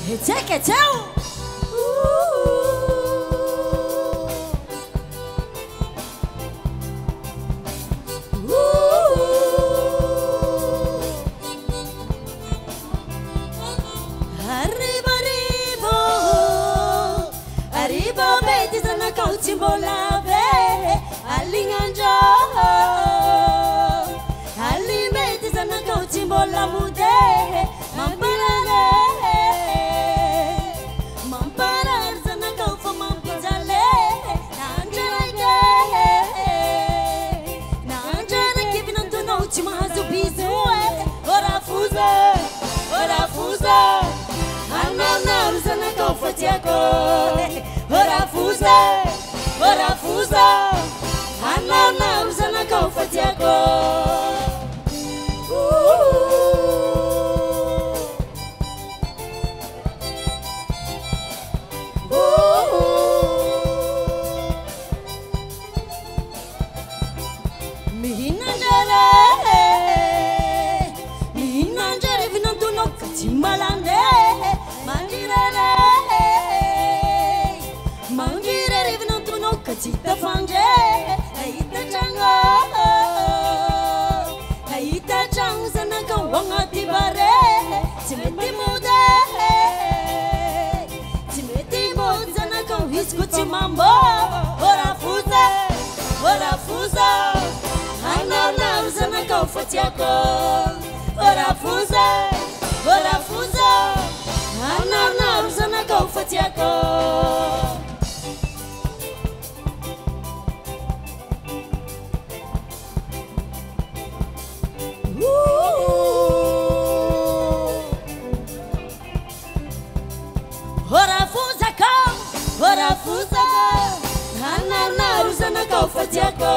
Kecil. Arriba beti sana kau cimbola be alinganja ali beti sana kau cimbola mude mamparar sana kau famampijale nanjara kibinantu no chimazu bizue ora fuza anana sana kau fatiako ora fuza anana sana kau fatiako Mihinanjare vinantu no katimalande mangirere vinantu no katita fanje aita chango sana kawanga tibare timeti mude sana kawisku timambo ora fuza anana sana kawfatiako ora fuza anana sana kawfatiako ora fuza anana sana kawfatiako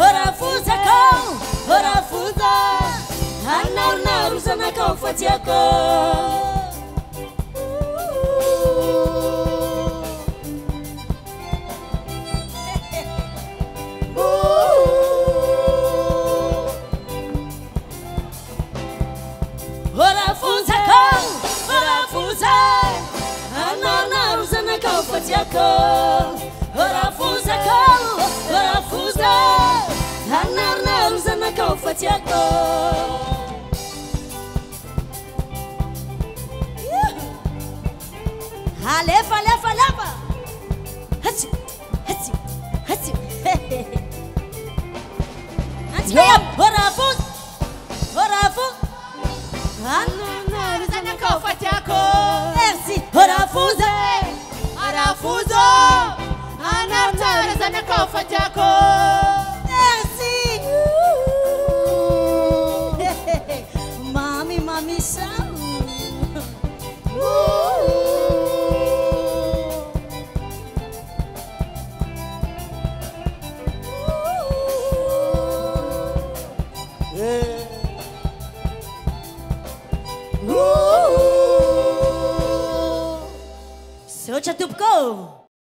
ora fuza anana sana kawfatiako ora fuza anana sana kawfatiako ora fuza anana sana kawfatiako Alefa Hachi ora fuza anana sana kawfatiako merci ora fuza anana sana kawfatiako merci mami sam So chatupko